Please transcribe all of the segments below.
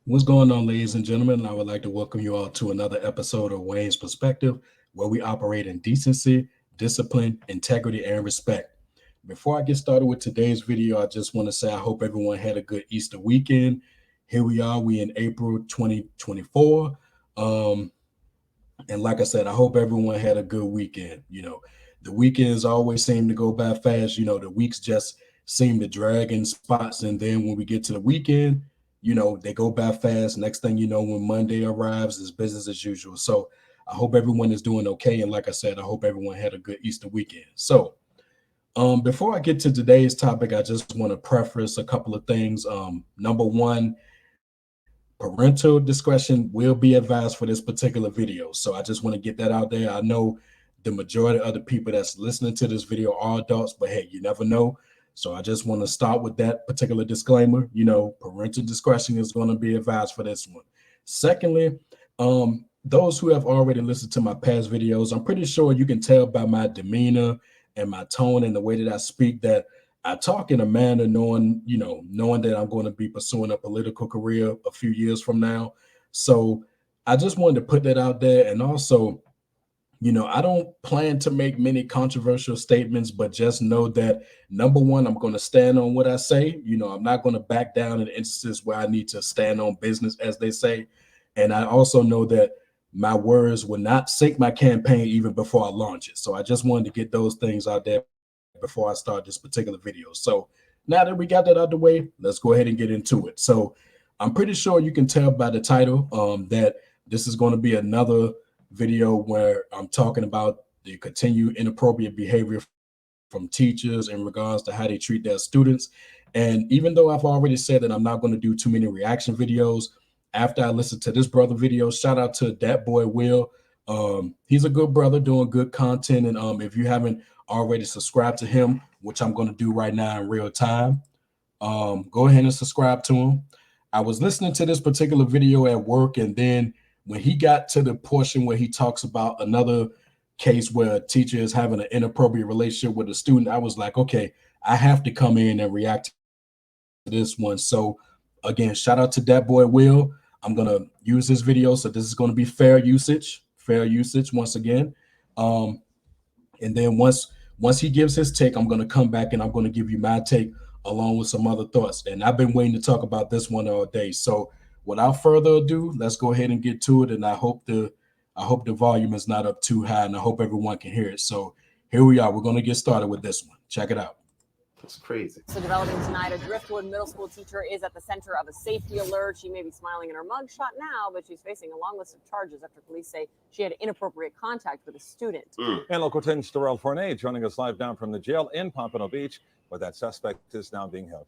What's going on, ladies and gentlemen? I would like to welcome you all to another episode of Wayne's Perspective, where we operate in decency, discipline, integrity, and respect. Before I get started with today's video, I just want to say I hope everyone had a good Easter weekend. Here we are, we in April 2024. Um, and like I said, I hope everyone had a good weekend. The weekends always seem to go by fast. The weeks just seem to drag in spots. And then when we get to the weekend, they go by fast. Next thing you know, when Monday arrives, it's business as usual. So I hope everyone is doing okay. And like I said, I hope everyone had a good Easter weekend. So before I get to today's topic, I just want to preface a couple of things. Number one, parental discretion will be advised for this particular video. So I just want to get that out there. I know the majority of the people that's listening to this video are adults, but hey, you never know. So I just want to start with that particular disclaimer. Parental discretion is going to be advised for this one. Secondly, those who have already listened to my past videos, I'm pretty sure you can tell by my demeanor and my tone and the way that I speak that I talk in a manner knowing that I'm going to be pursuing a political career a few years from now. So I just wanted to put that out there. And also, I don't plan to make many controversial statements, but just know that number one, I'm going to stand on what I say. I'm not going to back down in instances where I need to stand on business, as they say. And I also know that my words will not sink my campaign even before I launch it. So I just wanted to get those things out there before I start this particular video. So now that we got that out the way, let's go ahead and get into it. So I'm pretty sure you can tell by the title that this is going to be another video where I'm talking about the continued inappropriate behavior from teachers in regards to how they treat their students. And even though I've already said that I'm not going to do too many reaction videos, after I listened to this brother video, shout out to that boy Will. He's a good brother doing good content. And if you haven't already subscribed to him, which I'm going to do right now in real time, go ahead and subscribe to him. I was listening to this particular video at work, and then when he got to the portion where he talks about another case where a teacher is having an inappropriate relationship with a student, I was like, okay, I have to come in and react to this one. So again, shout out to that boy Will. I'm gonna use this video, so this is going to be fair usage once again. Um, and then once he gives his take, I'm going to come back and I'm going to give you my take along with some other thoughts. And I've been waiting to talk about this one all day. So without further ado, let's go ahead and get to it. And I hope the volume is not up too high, and I hope everyone can hear it. So here we are. We're going to get started with this one. Check it out. That's crazy. So developing tonight, a Driftwood middle school teacher is at the center of a safety alert. She may be smiling in her mugshot now, but she's facing a long list of charges after police say she had inappropriate contact with a student. And local 10's Darrell Fournay joining us live down from the jail in Pompano Beach, where that suspect is now being held.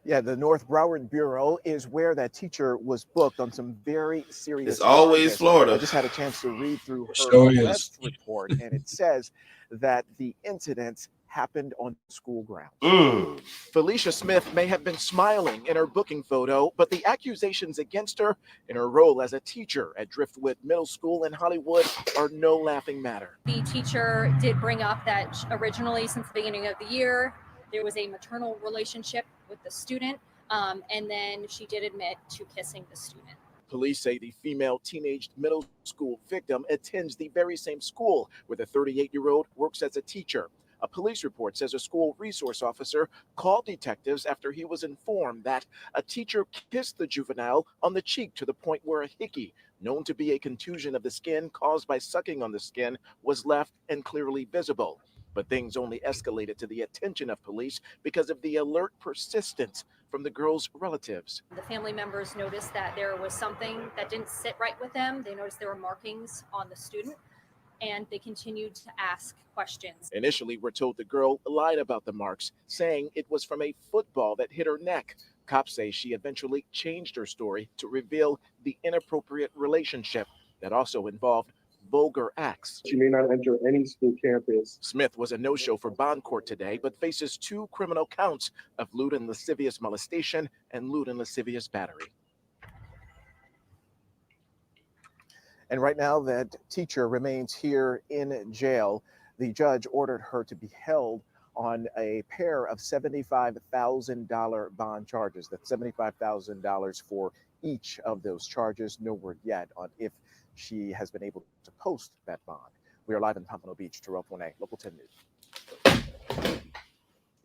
Yeah, the North Broward Bureau is where that teacher was booked on some very serious. It's always charges. Florida. I just had a chance to read through her Sure is. arrest report, and it says that the incident happened on school grounds. Felicia Smith may have been smiling in her booking photo, but the accusations against her in her role as a teacher at Driftwood Middle School in Hollywood are no laughing matter. The teacher did bring up that originally, since the beginning of the year, there was a maternal relationship with the student, and then she did admit to kissing the student. Police say the female teenage middle school victim attends the very same school where the 38-year-old works as a teacher. A police report says a school resource officer called detectives after he was informed that a teacher kissed the juvenile on the cheek to the point where a hickey, known to be a contusion of the skin caused by sucking on the skin, was left and clearly visible. But things only escalated to the attention of police because of the alert persistence from the girl's relatives. The family members noticed that there was something that didn't sit right with them. They noticed there were markings on the student, and they continued to ask questions. Initially, we're told the girl lied about the marks, saying it was from a football that hit her neck. Cops say she eventually changed her story to reveal the inappropriate relationship that also involved vulgar acts. She may not enter any school campus. Smith was a no-show for bond court today, but faces 2 criminal counts of lewd and lascivious molestation and lewd and lascivious battery. And right now, that teacher remains here in jail. The judge ordered her to be held on a pair of $75,000 bond charges. That's $75,000 for each of those charges. No word yet on if she has been able to post that bond. We are live in Pompano Beach. Terrell Fournette, Local 10 News.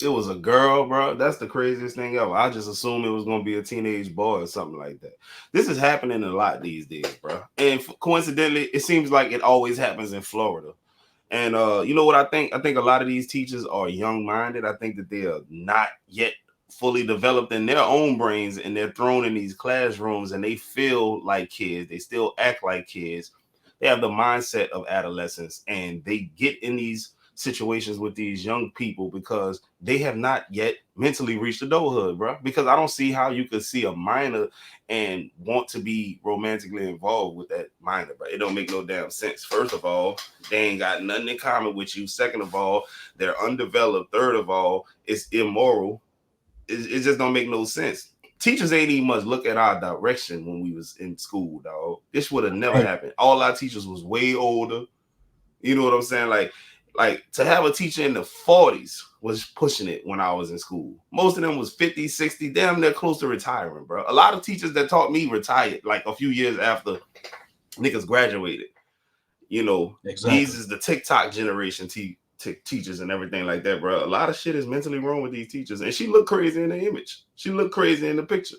It was a girl, bro. That's the craziest thing ever. I just assumed it was going to be a teenage boy or something like that. This is happening a lot these days, bro. And coincidentally, it seems like it always happens in Florida. And you know what I think? I think a lot of these teachers are young-minded. I think that they are not yet fully developed in their own brains, and they're thrown in these classrooms and they feel like kids. They still act like kids. They have the mindset of adolescence, and they get in these situations with these young people because they have not yet mentally reached adulthood, bro. Because I don't see how you could see a minor and want to be romantically involved with that minor, but it don't make no damn sense. First of all, they ain't got nothing in common with you. Second of all, they're undeveloped. Third of all, it's immoral. It just don't make no sense. Teachers ain't even much look at our direction when we was in school, dog. This would have never happened. All our teachers was way older. You know what I'm saying? Like to have a teacher in the 40s was pushing it when I was in school. Most of them was 50, 60, damn, they're close to retiring, bro. A lot of teachers that taught me retired like a few years after niggas graduated. You know, Exactly. These is the TikTok generation teachers and everything like that, bro. A lot of shit is mentally wrong with these teachers. And she looked crazy in the image. She looked crazy in the picture.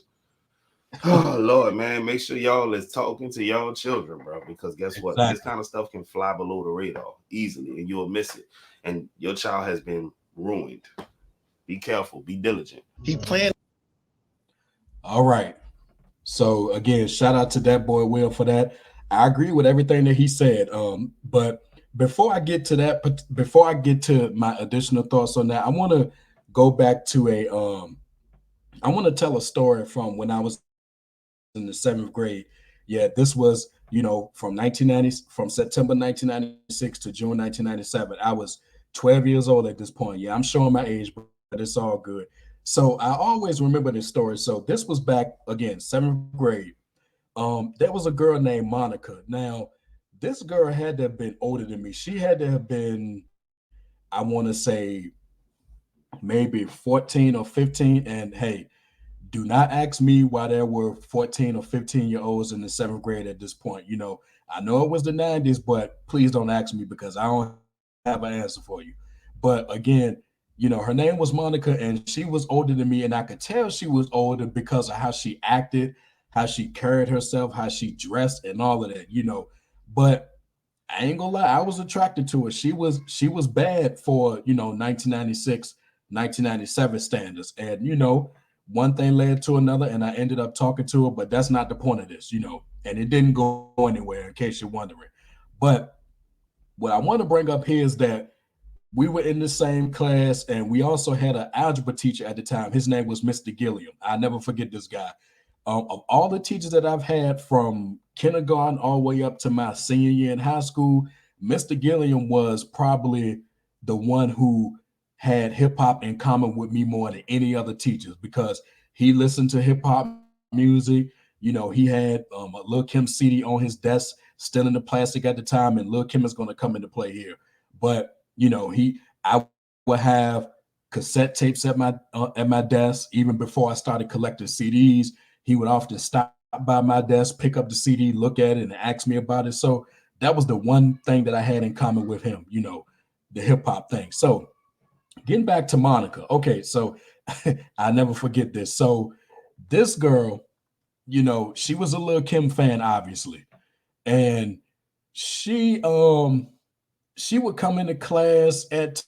Oh Lord, man, make sure y'all is talking to y'all children, bro, because guess what? Exactly. This kind of stuff can fly below the radar easily and you'll miss it. And your child has been ruined. Be careful, be diligent. He planned. All right. So again, shout out to that boy Will for that. I agree with everything that he said. But before I get to that, before I get to my additional thoughts on that, I want to go back to I want to tell a story from when I was in the 7th grade. Yeah, this was, from September 1996 to June 1997. I was 12 years old at this point. Yeah, I'm showing my age, but it's all good. So I always remember this story. So this was back again, 7th grade. There was a girl named Monica. Now, this girl had to have been older than me. She had to have been, I want to say, maybe 14 or 15. And hey, do not ask me why there were 14 or 15-year-olds in the 7th grade at this point. I know it was the 90s, but please don't ask me because I don't have an answer for you. But again, her name was Monica and she was older than me. And I could tell she was older because of how she acted, how she carried herself, how she dressed and all of that, But I ain't gonna lie, I was attracted to her. She was bad for, 1996, 1997 standards. And, one thing led to another and I ended up talking to her, but that's not the point of this, and it didn't go anywhere in case you're wondering. But what I want to bring up here is that we were in the same class and we also had an algebra teacher at the time. His name was Mr. Gilliam. I'll never forget this guy. Of all the teachers that I've had from kindergarten all the way up to my senior year in high school, Mr. Gilliam was probably the one who had hip hop in common with me more than any other teachers because he listened to hip hop music. He had a Lil Kim CD on his desk, still in the plastic at the time, and Lil Kim is going to come into play here. But I would have cassette tapes at my desk even before I started collecting CDs. He would often stop by my desk, pick up the CD, look at it, and ask me about it. So that was the one thing that I had in common with him, the hip hop thing. So getting back to Monica. Okay, so I never forget this. So this girl, she was a Lil Kim fan, obviously. And she would come into class at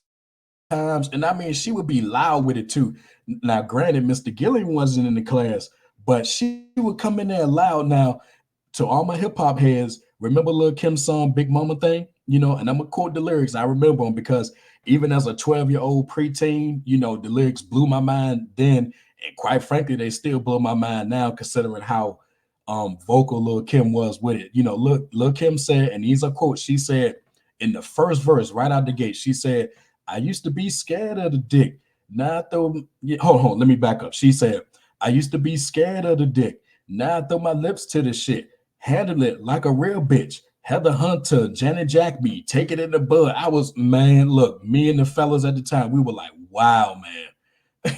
times, and I mean, she would be loud with it too. Now, granted, Mr. Gilliam wasn't in the class, but she would come in there loud. Now, to all my hip hop heads, remember Lil Kim's song "Big Mama Thing"? And I'm gonna quote the lyrics. I remember them because even as a 12-year-old preteen, the lyrics blew my mind then, and quite frankly, they still blow my mind now, considering how vocal Lil Kim was with it. Lil Kim said, and these are quotes. She said in the first verse, right out the gate, she said, "I used to be scared of the dick. Now I throw." Hold on, let me back up. She said, "I used to be scared of the dick. Now I throw my lips to the shit. Handle it like a real bitch. Heather Hunter, Janet Jackby, take it in the bud. I was, man, look, me and the fellas at the time, we were like, wow, man.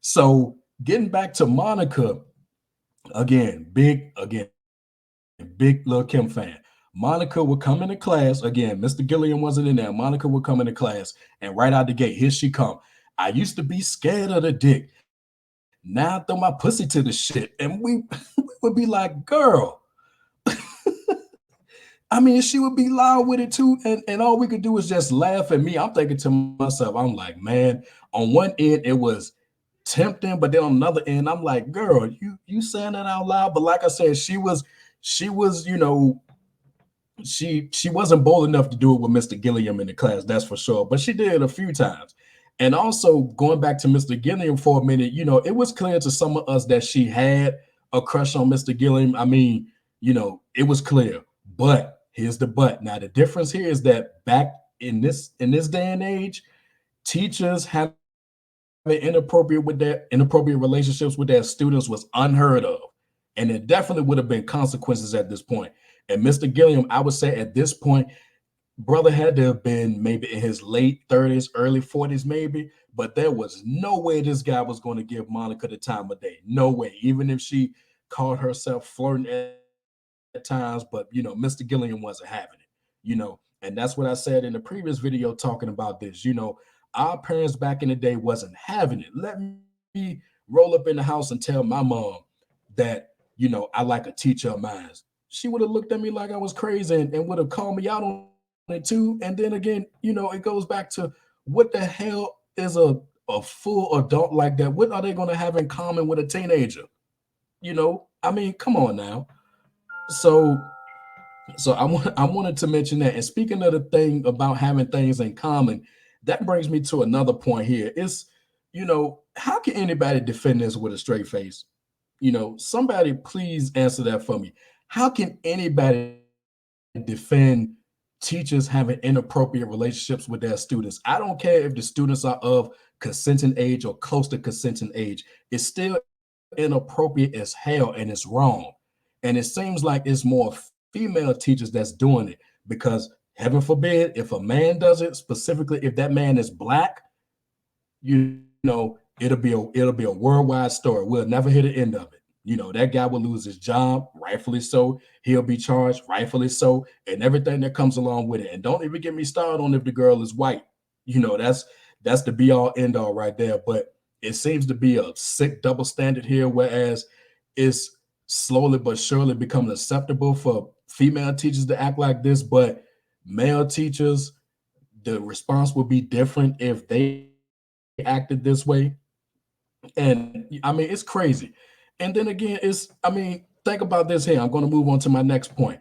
So getting back to Monica, again, big Lil Kim fan. Monica would come into class again. Mr. Gilliam wasn't in there. Monica would come into class, and right out the gate, here she come. I used to be scared of the dick. Now I throw my pussy to the shit, and we would be like, girl. I mean, she would be loud with it too, and all we could do is just laugh at me. I'm thinking to myself, I'm like, man. On one end, it was tempting, but then on another end, I'm like, girl, you saying that out loud? But like I said, she was, you know, she wasn't bold enough to do it with Mr. Gilliam in the class, that's for sure. But she did it a few times. And also going back to Mr. Gilliam for a minute, you know, it was clear to some of us that she had a crush on Mr. Gilliam. I mean, you know, it was clear. But here's the but. Now the difference here is that back in this day and age, teachers have inappropriate relationships with their students was unheard of, and there definitely would have been consequences at this point. And Mr. Gilliam, I would say at this point, brother had to have been maybe in his late 30s, early 40s, maybe, but there was no way this guy was going to give Monica the time of day. No way, even if she called herself flirting at times, but you know, Mr. Gilliam wasn't having it, you know, and that's what I said in the previous video talking about this. You know, our parents back in the day wasn't having it. Let me roll up in the house and tell my mom that, you know, I like a teacher of mine. She would have looked at me like I was crazy and would have called me out on it too. And then again, you know, it goes back to what the hell is a full adult like that? What are they going to have in common with a teenager? You know, I mean, come on now. So I wanted to mention that. And speaking of the thing about having things in common, that brings me to another point here. It's, you know, how can anybody defend this with a straight face? You know, somebody please answer that for me. How can anybody defend teachers having inappropriate relationships with their students? I don't care if the students are of consenting age or close to consenting age. It's still inappropriate as hell, and it's wrong. And it seems like it's more female teachers that's doing it, because heaven forbid if a man does it, specifically if that man is black, you know, it'll be a worldwide story. We'll never hear the end of it. You know, that guy will lose his job, rightfully so. He'll be charged, rightfully so, and everything that comes along with it. And don't even get me started on if the girl is white. You know, that's the be all end all right there. But it seems to be a sick double standard here, whereas it's slowly but surely becoming acceptable for female teachers to act like this, but male teachers, the response would be different if they acted this way. And I mean, it's crazy. And then again, I mean, think about this here. I'm going to move on to my next point.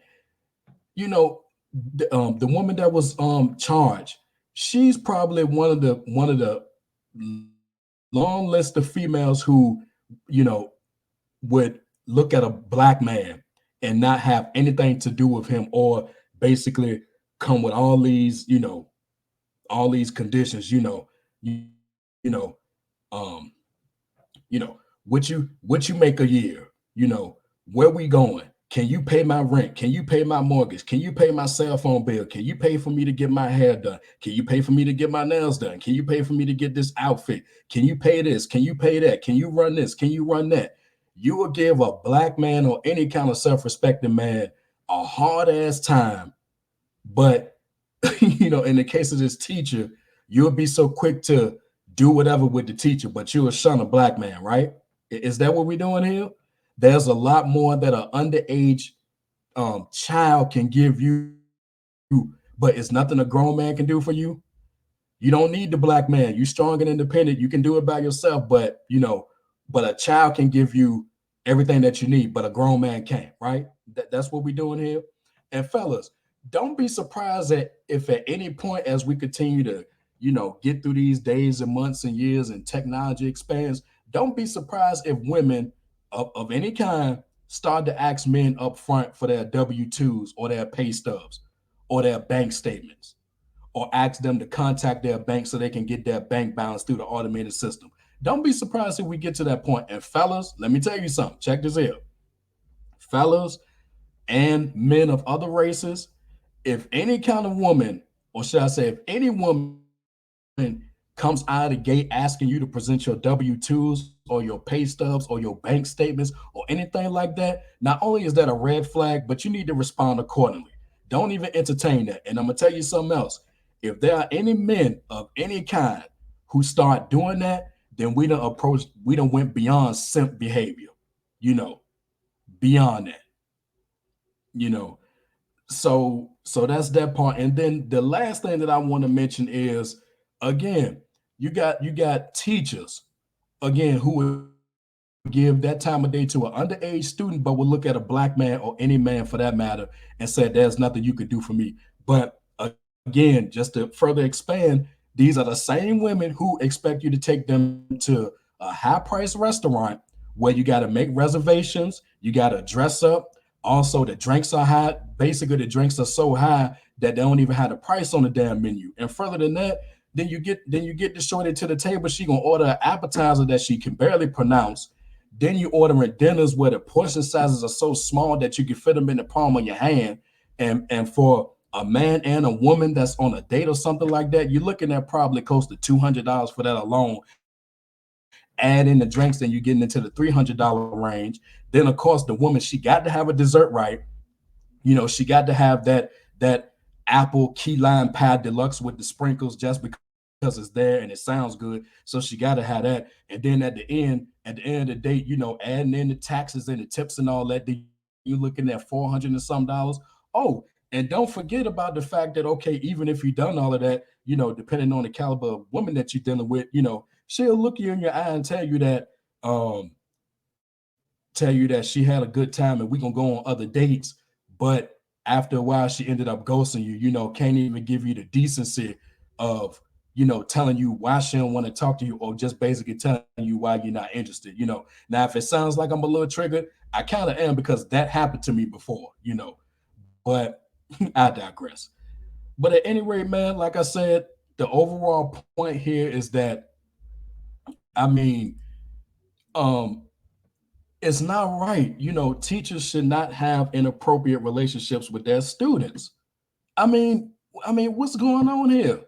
You know, the woman that was charged, she's probably one of the long list of females who, you know, would look at a black man and not have anything to do with him, or basically come with all these, you know, all these conditions, you know, um, you know, what you make a year, you know, where we going? Can you pay my rent? Can you pay my mortgage? Can you pay my cell phone bill? Can you pay for me to get my hair done? Can you pay for me to get my nails done? Can you pay for me to get this outfit? Can you pay this? Can you pay that? Can you run this? Can you run that? You will give a black man or any kind of self-respecting man a hard ass time. But, you know, in the case of this teacher, you'll be so quick to do whatever with the teacher, but you'll shun a black man, right? Is that what we're doing here? There's a lot more that an underage child can give you, but it's nothing a grown man can do for you. You don't need the black man. You're strong and independent. You can do it by yourself, but you know, but a child can give you everything that you need, but a grown man can't, right? That's what we're doing here. And fellas, don't be surprised that if at any point as we continue to, you know, get through these days and months and years and technology expands, don't be surprised if women of any kind start to ask men up front for their W-2s or their pay stubs or their bank statements, or ask them to contact their bank so they can get their bank balance through the automated system. Don't be surprised if we get to that point. And fellas, let me tell you something. Check this out. Fellas and men of other races, if any kind of woman, or should I say, if any woman comes out of the gate asking you to present your W-2s or your pay stubs or your bank statements or anything like that, not only is that a red flag, but you need to respond accordingly. Don't even entertain that. And I'm gonna tell you something else. If there are any men of any kind who start doing that, then we don't went beyond simp behavior, you know, beyond that, you know. So that's that part. And then the last thing that I want to mention is, again, you got teachers again who would give that time of day to an underage student, but would look at a black man or any man for that matter and say, there's nothing you could do for me. But again, just to further expand, these are the same women who expect you to take them to a high price restaurant where you got to make reservations, you got to dress up. Also, the drinks are high. Basically, the drinks are so high that they don't even have the price on the damn menu. And further than that, then you get the shorty to the table. She gonna order an appetizer that she can barely pronounce. Then you ordering dinners where the portion sizes are so small that you can fit them in the palm of your hand. And for a man and a woman that's on a date or something like that, you're looking at probably close to $200 for that alone. Add in the drinks, then you're getting into the $300 range. Then of course the woman, she got to have a dessert, right? You know, she got to have that apple key lime pie deluxe with the sprinkles just because it's there and it sounds good. So she got to have that. And then at the end of the day, you know, adding in the taxes and the tips and all that, you're looking at $400 and some dollars. Oh, and don't forget about the fact that, okay, even if you've done all of that, you know, depending on the caliber of woman that you're dealing with, you know, she'll look you in your eye and tell you that she had a good time and we're gonna go on other dates. But after a while, she ended up ghosting you, you know, can't even give you the decency of, you know, telling you why she don't want to talk to you, or just basically telling you why you're not interested, you know. Now, if it sounds like I'm a little triggered, I kind of am, because that happened to me before, you know, but I digress. But at any rate, man, like I said, the overall point here is that, I mean, um, it's not right. You know, teachers should not have inappropriate relationships with their students. I mean, what's going on here?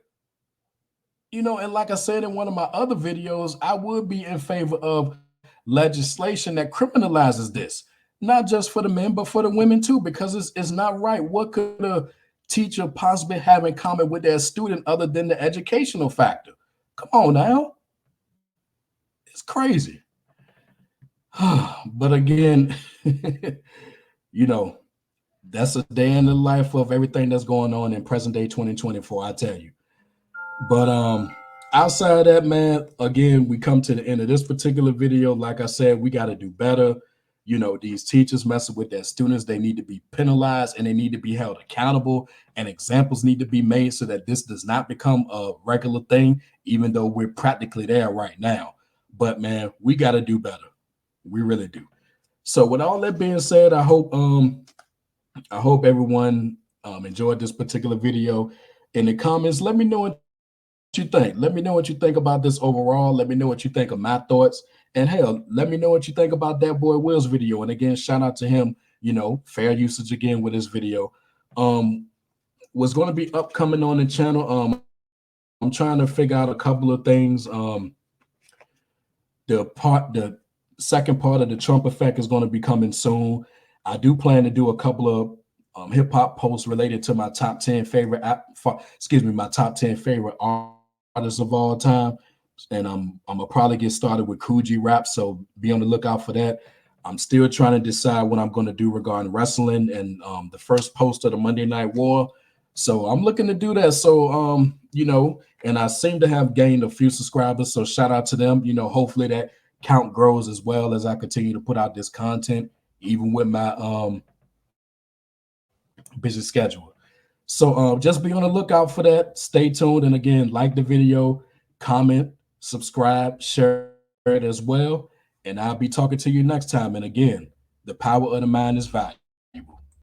You know, and like I said in one of my other videos, I would be in favor of legislation that criminalizes this, not just for the men, but for the women too, because it's not right. What could a teacher possibly have in common with their student other than the educational factor? Come on now. It's crazy. But again, you know, that's a day in the life of everything that's going on in present day 2024, I tell you. But outside of that, man, again, we come to the end of this particular video. Like I said, we got to do better. You know, these teachers messing with their students, they need to be penalized and they need to be held accountable, and examples need to be made so that this does not become a regular thing, even though we're practically there right now. But man, we got to do better. We really do. So with all that being said, I hope everyone enjoyed this particular video. In the comments, let me know what you think. Let me know what you think about this overall. Let me know what you think of my thoughts. And hell, let me know what you think about that boy Will's video. And again, shout out to him, you know, fair usage again with his video. What's going to be upcoming on the channel. I'm trying to figure out a couple of things. The second part of the Trump effect is going to be coming soon. I do plan to do a couple of hip hop posts related to my top 10 favorite my top 10 favorite artists of all time. And I'm gonna probably get started with Coogee rap, so be on the lookout for that. I'm still trying to decide what I'm going to do regarding wrestling and the first post of the Monday Night War. So I'm looking to do that. So you know, and I seem to have gained a few subscribers, so shout out to them. You know, hopefully that count grows as well as I continue to put out this content, even with my busy schedule. So just be on the lookout for that. Stay tuned, and again, like the video, comment, subscribe, share it as well, and I'll be talking to you next time. And again, the power of the mind is valuable.